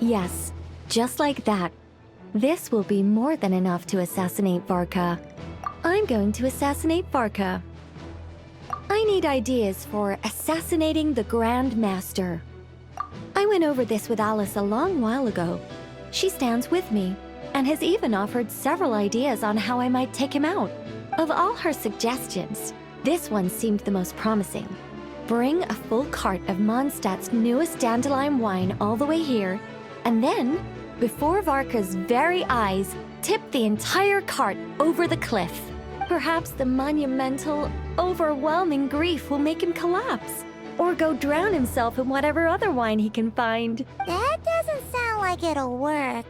Yes, just like that. This will be more than enough to assassinate Varka. I'm going to assassinate Varka. I need ideas for assassinating the Grand Master. I went over this with Alice a long while ago. She stands with me, and has even offered several ideas on how I might take him out. Of all her suggestions, this one seemed the most promising. Bring a full cart of Mondstadt's newest dandelion wine all the way here, and then, before Varka's very eyes, tip the entire cart over the cliff. Perhaps the monumental, overwhelming grief will make him collapse, or go drown himself in whatever other wine he can find. That doesn't sound like it'll work.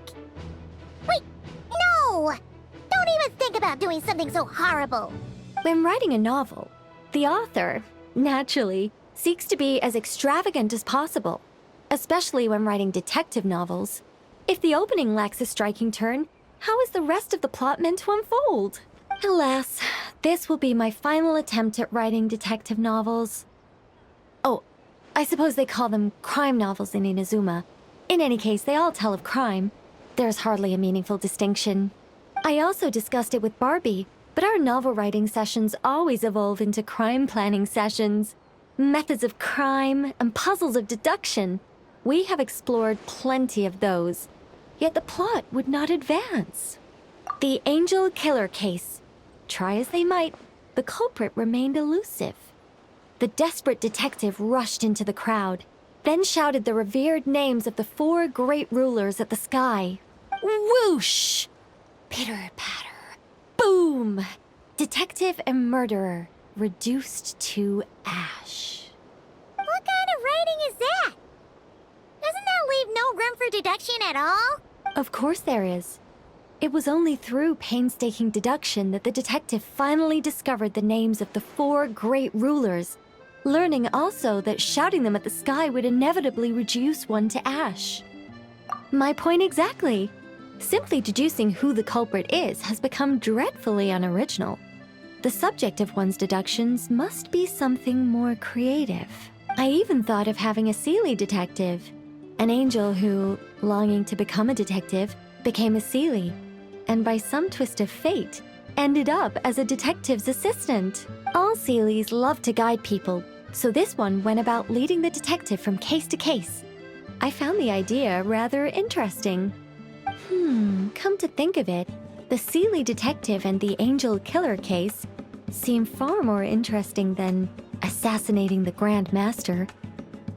Wait, no! Don't even think about doing something so horrible. When writing a novel, the author, naturally, seeks to be as extravagant as possible, especially when writing detective novels. If the opening lacks a striking turn, how is the rest of the plot meant to unfold? Alas, this will be my final attempt at writing detective novels. Oh, I suppose they call them crime novels in Inazuma. In any case, they all tell of crime. There's hardly a meaningful distinction. I also discussed it with Barbie, but our novel writing sessions always evolve into crime planning sessions. Methods of crime and puzzles of deduction. We have explored plenty of those, yet the plot would not advance. The Angel Killer case. Try as they might, the culprit remained elusive. The desperate detective rushed into the crowd, then shouted the revered names of the 4 great rulers at the sky. Whoosh! Pitter-patter. Boom! Detective and murderer reduced to ash. What kind of writing is that? Doesn't that leave no room for deduction at all? Of course there is. It was only through painstaking deduction that the detective finally discovered the names of the 4 great rulers, learning also that shouting them at the sky would inevitably reduce one to ash. My point exactly. Simply deducing who the culprit is has become dreadfully unoriginal. The subject of one's deductions must be something more creative. I even thought of having a Seelie detective, an angel who, longing to become a detective, became a Seelie, and by some twist of fate, ended up as a detective's assistant. All Seelies love to guide people, so this one went about leading the detective from case to case. I found the idea rather interesting. Come to think of it, the Seelie detective and the Angel Killer case seem far more interesting than assassinating the Grand Master.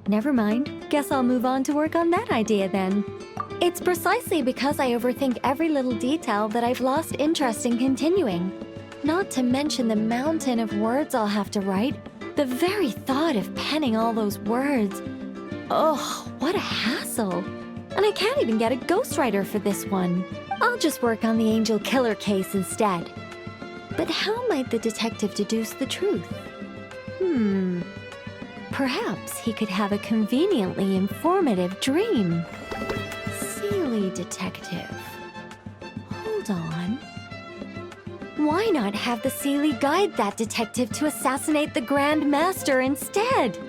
Never mind, guess I'll move on to work on that idea then. It's precisely because I overthink every little detail that I've lost interest in continuing. Not to mention the mountain of words I'll have to write. The very thought of penning all those words. Oh, what a hassle. And I can't even get a ghostwriter for this one. I'll just work on the Angel Killer case instead. But how might the detective deduce the truth? Perhaps he could have a conveniently informative dream. Seelie detective. Hold on. Why not have the Seelie guide that detective to assassinate the Grand Master instead?